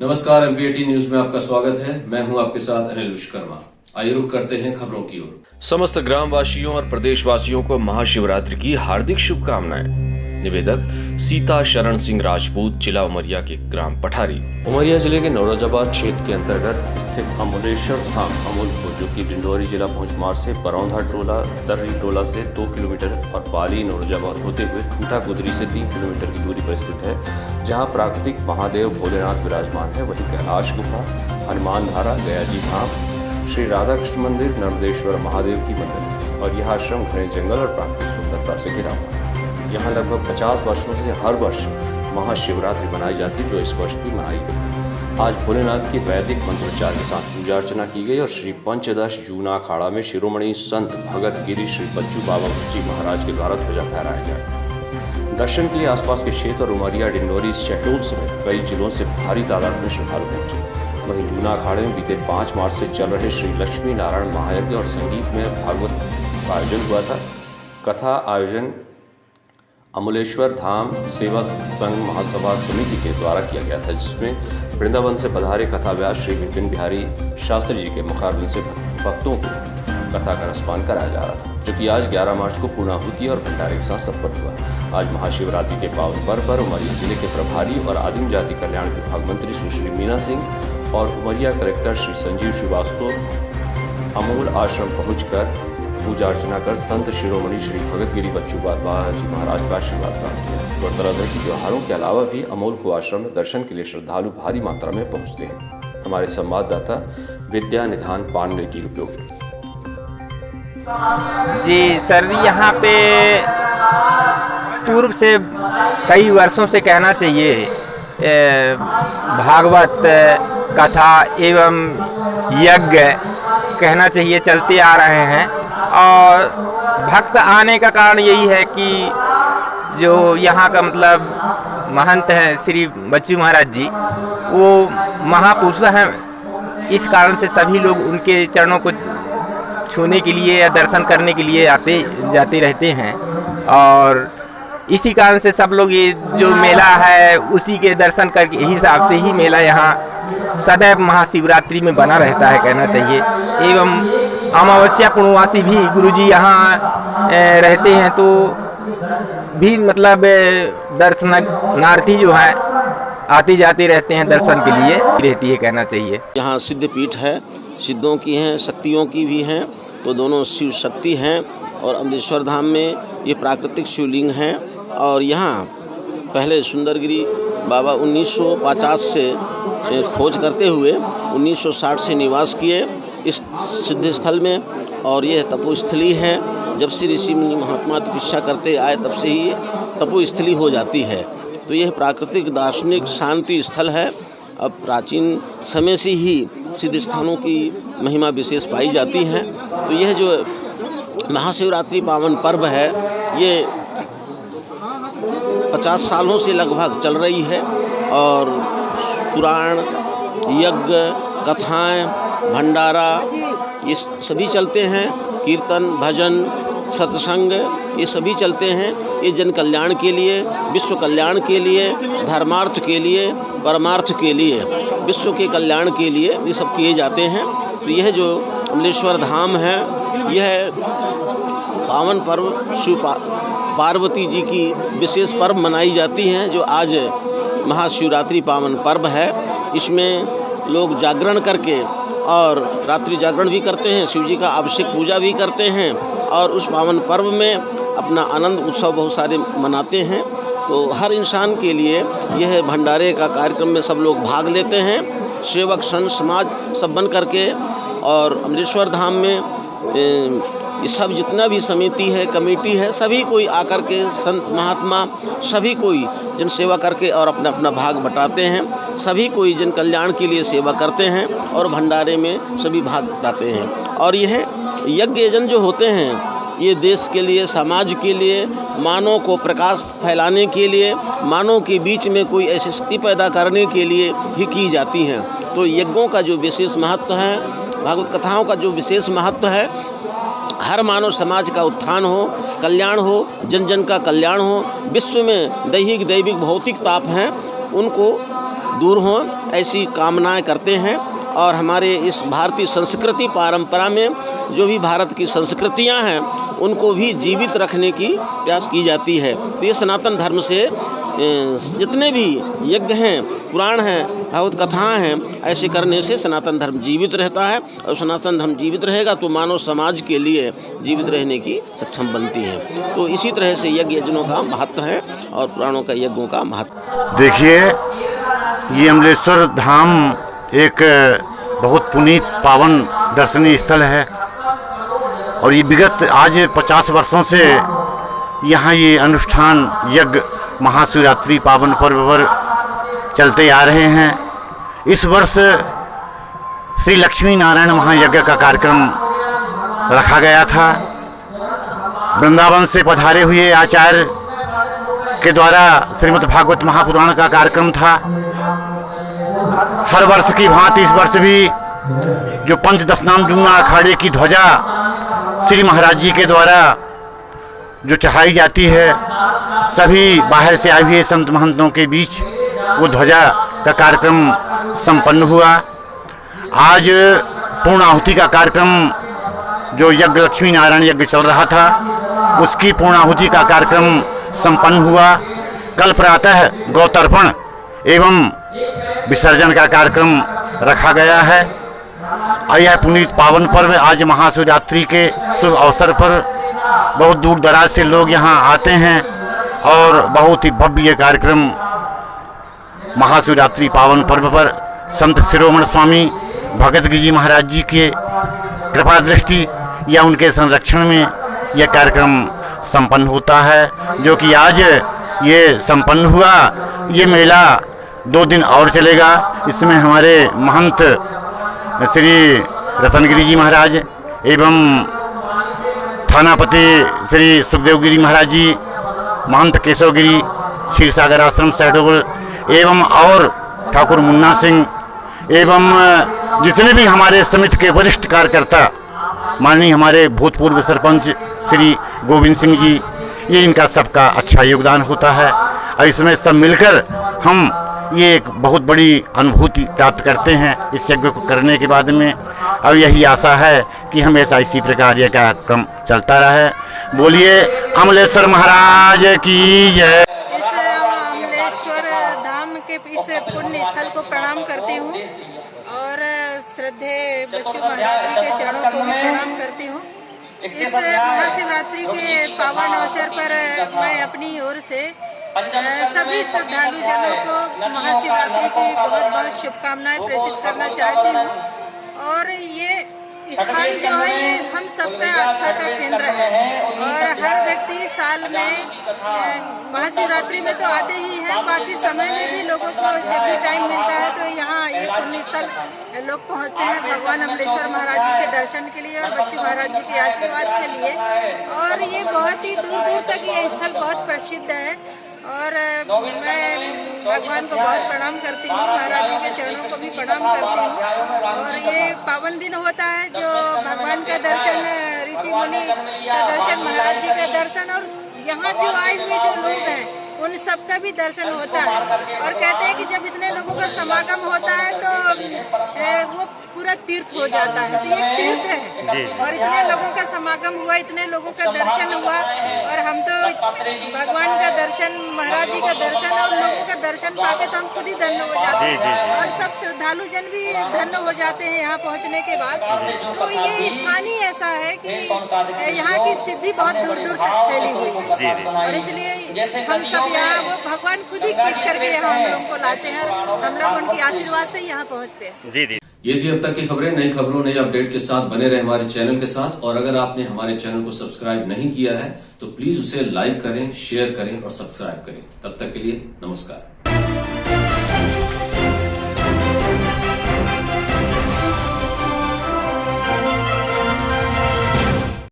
नमस्कार, एमपीएटी न्यूज में आपका स्वागत है। मैं हूं आपके साथ अनिल विश्वकर्मा। आइए रुक करते हैं खबरों की ओर। समस्त ग्रामवासियों और प्रदेशवासियों को महाशिवरात्रि की हार्दिक शुभकामनाएं। निवेदक सीता शरण सिंह राजपूत, जिला उमरिया के ग्राम पठारी। उमरिया जिले के नौरोजाबाद क्षेत्र के अंतर्गत स्थित अमलेश्वर धाम अमोलपुर, जो कि डिंडोरी जिला पहुंचमार्ग से परौंधा टोला, दर्री टोला से 2 किलोमीटर और पाली नौरोजाबाद होते हुए ठूठा गुदरी से 3 किलोमीटर की दूरी पर स्थित है, जहां प्राकृतिक महादेव भोलेनाथ विराजमान है। वहीं कैलाश गुफा, हनुमान धारा, गयाजी धाम, श्री राधा कृष्ण मंदिर, नर्मदेश्वर महादेव की मंदिर और यह आश्रम घने जंगल और प्राकृतिक सुंदरता से घिरा हुआ है। यहाँ लगभग 50 वर्षों से हर वर्ष महाशिवरात्रि मनाई जाती है, जो इस वर्ष भी मनाई गई। आज भोलेनाथ की वैदिक मंत्रोच्चार के साथ पूजा अर्चना की गई और श्री पंचदश जूना अखाड़ा में शिरोमणि संत भगत गिरी श्री बच्चू बाबा जी महाराज के द्वारा ध्वजा फहराया गया। दर्शन के लिए आसपास के क्षेत्र और उमरिया, डिंडोरी, शहडोल समेत कई जिलों से भारी तादाद में श्रद्धालु पहुंचे। वहीं जूना अखाड़े में बीते 5 मार्च से चल रहे श्री लक्ष्मी नारायण महायज्ञ और संगीत में भागवत का आयोजन हुआ था। कथा आयोजन अमलेश्वर धाम सेवा संघ महासभा समिति के द्वारा किया गया था, जिसमें वृंदावन से पधारे कथा व्यास श्री विपिन बिहारी शास्त्री जी के मुखारबिंद से भक्तों को कथा का रसपान कराया जा रहा था, जो कि आज 11 मार्च को पूर्णाहुति और भंडारे के साथ संपन्न हुआ। आज महाशिवरात्रि के पावन पर्व पर उमरिया जिले के प्रभारी और आदिम जाति कल्याण विभाग मंत्री सुश्री मीना सिंह और उमरिया कलेक्टर श्री संजीव श्रीवास्तव अमोल आश्रम पहुंचकर पूजा अर्चना कर संत शिरोमणि श्री भगत गिरी बच्चू बाबा जी महाराज का आशीर्वाद प्राप्त किया। गौरतलब है कि त्योहारों के अलावा भी अमोल को आश्रम में दर्शन के लिए श्रद्धालु भारी मात्रा में पहुंचते हैं। हमारे संवाददाता विद्या निधान पांडे की रिपोर्ट। जी सर, यहाँ पे पूर्व से कई वर्षों से कहना चाहिए भागवत कथा एवं यज्ञ कहना चाहिए चलते आ रहे हैं। और भक्त आने का कारण यही है कि जो यहाँ का मतलब महंत हैं श्री बच्चू महाराज जी, वो महापुरुष हैं। इस कारण से सभी लोग उनके चरणों को छूने के लिए या दर्शन करने के लिए आते जाते रहते हैं। और इसी कारण से सब लोग ये जो मेला है उसी के दर्शन करके हिसाब से ही मेला यहाँ सदैव महाशिवरात्रि में बना रहता है कहना चाहिए। एवं अमावस्या पूर्णवासी भी गुरुजी यहाँ रहते हैं, तो भी मतलब दर्शनार्थी जो है आते जाते रहते हैं, दर्शन के लिए रहती है कहना चाहिए। यहाँ सिद्ध पीठ है, सिद्धों की हैं, शक्तियों की भी हैं, तो दोनों शिव शक्ति हैं। और अमलेश्वर धाम में ये प्राकृतिक शिवलिंग हैं। और यहाँ पहले सुंदरगिरी बाबा 1950 से खोज करते हुए 1960 से निवास किए इस सिद्ध स्थल में। और यह तपोस्थली है। जब से ऋषि मुनि महात्मा तपस्या करते आए तब से ही तपोस्थली हो जाती है। तो यह प्राकृतिक दार्शनिक शांति स्थल है। अब प्राचीन समय से ही सिद्ध स्थानों की महिमा विशेष पाई जाती है। तो यह जो महाशिवरात्रि पावन पर्व है, ये 50 सालों से लगभग चल रही है। और पुराण, यज्ञ, कथाएं, भंडारा ये सभी चलते हैं। कीर्तन, भजन, सत्संग ये सभी चलते हैं। ये जन कल्याण के लिए, विश्व कल्याण के लिए, धर्मार्थ के लिए, परमार्थ के लिए, विश्व के कल्याण के लिए ये सब किए जाते हैं। तो यह जो अमलेश्वर धाम है, यह पावन पर्व शिव पार्वती जी की विशेष पर्व मनाई जाती हैं, जो आज महाशिवरात्रि पावन पर्व है। इसमें लोग जागरण करके और रात्रि जागरण भी करते हैं, शिव जी का अभिषेक पूजा भी करते हैं और उस पावन पर्व में अपना आनंद उत्सव बहुत सारे मनाते हैं। तो हर इंसान के लिए यह भंडारे का कार्यक्रम में सब लोग भाग लेते हैं, सेवक संत समाज सब बन करके। और अमलेश्वर धाम में ये सब जितना भी समिति है, कमेटी है, सभी कोई आकर के संत महात्मा सभी कोई जन सेवा करके और अपना अपना भाग बटाते हैं। सभी कोई जन कल्याण के लिए सेवा करते हैं और भंडारे में सभी भाग बटाते हैं। और यह यज्ञ जन जो होते हैं, ये देश के लिए, समाज के लिए, मानव को प्रकाश फैलाने के लिए, मानव के बीच में कोई ऐसी शक्ति पैदा करने के लिए ही की जाती हैं। तो यज्ञों का जो विशेष महत्व है, भागवत कथाओं का जो विशेष महत्व है, हर मानव समाज का उत्थान हो, कल्याण हो, जन जन का कल्याण हो, विश्व में दैहिक दैविक भौतिक ताप हैं उनको दूर हों, ऐसी कामनाएं करते हैं। और हमारे इस भारतीय संस्कृति परंपरा में जो भी भारत की संस्कृतियां हैं उनको भी जीवित रखने की प्रयास की जाती है। तो ये सनातन धर्म से जितने भी यज्ञ हैं, पुराण हैं, भागवत कथाएं हैं, ऐसे करने से सनातन धर्म जीवित रहता है। और सनातन धर्म जीवित रहेगा तो मानव समाज के लिए जीवित रहने की सक्षम बनती है। तो इसी तरह से यज्ञ यज्ञों का महत्व है और पुराणों का यज्ञों का महत्व। देखिए, ये अमलेश्वर धाम एक बहुत पुनीत पावन दर्शनीय स्थल है और ये विगत आज 50 वर्षों से यहाँ ये अनुष्ठान यज्ञ महाशिवरात्रि पावन पर्व पर चलते आ रहे हैं। इस वर्ष श्री लक्ष्मी नारायण महायज्ञ का कार्यक्रम रखा गया था। वृंदावन से पधारे हुए आचार्य के द्वारा श्रीमद् भागवत महापुराण का कार्यक्रम था। हर वर्ष की भांति इस वर्ष भी जो पंचदशनाम जुम्ना अखाड़े की ध्वजा श्री महाराज जी के द्वारा जो चढ़ाई जाती है, सभी बाहर से आए हुए संत महंतों के बीच वो ध्वजा का कार्यक्रम संपन्न हुआ। आज पूर्णाहुति का कार्यक्रम जो यज्ञ लक्ष्मी नारायण यज्ञ चल रहा था उसकी पूर्णाहुति का कार्यक्रम संपन्न हुआ। कल प्रातः गौतर्पण एवं विसर्जन का कार्यक्रम रखा गया है। और यह पुनीत पावन पर्व आज महाशिवरात्रि के शुभ अवसर पर बहुत दूर दराज से लोग यहाँ आते हैं और बहुत ही भव्य कार्यक्रम महाशिवरात्रि पावन पर्व पर संत शिरोमणि स्वामी भगत गिरि जी महाराज जी के कृपा दृष्टि या उनके संरक्षण में यह कार्यक्रम संपन्न होता है, जो कि आज ये संपन्न हुआ। ये मेला 2 दिन और चलेगा। इसमें हमारे महंत श्री रतनगिरी जी महाराज एवं थानापति श्री सुखदेव गिरी महाराज जी, महंत केशवगिरी क्षीरसागर आश्रम सहडोल एवं और ठाकुर मुन्ना सिंह एवं जितने भी हमारे समिति के वरिष्ठ कार्यकर्ता, माननीय हमारे भूतपूर्व सरपंच श्री गोविंद सिंह जी, ये इनका सबका अच्छा योगदान होता है। और इसमें सब मिलकर हम ये एक बहुत बड़ी अनुभूति प्राप्त करते हैं इस यज्ञ को करने के बाद में। और यही आशा है कि हमेशा इसी प्रकार यह कार्यक्रम चलता रहे। बोलिए अमलेश्वर महाराज की जय। इस अमलेश्वर धाम के इस पुण्य स्थल को प्रणाम करती हूँ और श्रद्धे बच्चू महाराज जी के चरणों को भी प्रणाम करती हूँ। इस महाशिवरात्रि के पावन अवसर पर मैं अपनी ओर से सभी श्रद्धालु जनों को महाशिवरात्रि की बहुत बहुत शुभकामनाएं प्रेषित करना चाहती हूँ। और ये स्थान जो है ये हम सबका आस्था का केंद्र है और हर व्यक्ति साल में महाशिवरात्रि में तो आते ही है, बाकी समय में भी लोगों को जब भी टाइम मिलता है तो यहाँ ये पुण्य स्थल लोग पहुँचते हैं भगवान अमलेश्वर महाराज जी के दर्शन के लिए और बच्चू महाराज जी के आशीर्वाद के लिए। और ये बहुत ही दूर दूर तक ये स्थल बहुत प्रसिद्ध है और मैं भगवान को बहुत प्रणाम करती हूँ, महाराज जी के चरणों को भी प्रणाम करती हूँ। और ये पावन दिन होता है जो भगवान का दर्शन, ऋषि मुनि का दर्शन, महाराज जी का दर्शन और यहाँ जो आए हुए जो लोग हैं उन सबका भी दर्शन होता है। और कहते हैं कि जब इतने लोगों का समागम होता है तो वो पूरा तीर्थ हो जाता है। तो ये तीर्थ है और इतने लोगों का समागम हुआ, इतने लोगों का दर्शन हुआ और हम तो भगवान का दर्शन, महाराज जी का दर्शन और लोगों का दर्शन पाके तो हम खुद ही धन्य हो जाते हैं और सब श्रद्धालु जन भी धन्य हो जाते हैं यहाँ पहुँचने के बाद। तो ये स्थान ही ऐसा है कि यहाँ की सिद्धि बहुत दूर दूर तक फैली हुई है और इसलिए हम सब यहाँ वो भगवान खुद ही खींच करके यहाँ हम लोगों को लाते हैं और हम लोग उनके आशीर्वाद से यहाँ पहुँचते हैं। जी जी, ये थी अब तक की खबरें। नई खबरों, नई अपडेट के साथ बने रहे हमारे चैनल के साथ। और अगर आपने हमारे चैनल को सब्सक्राइब नहीं किया है तो प्लीज उसे लाइक करें, शेयर करें और सब्सक्राइब करें। तब तक के लिए नमस्कार।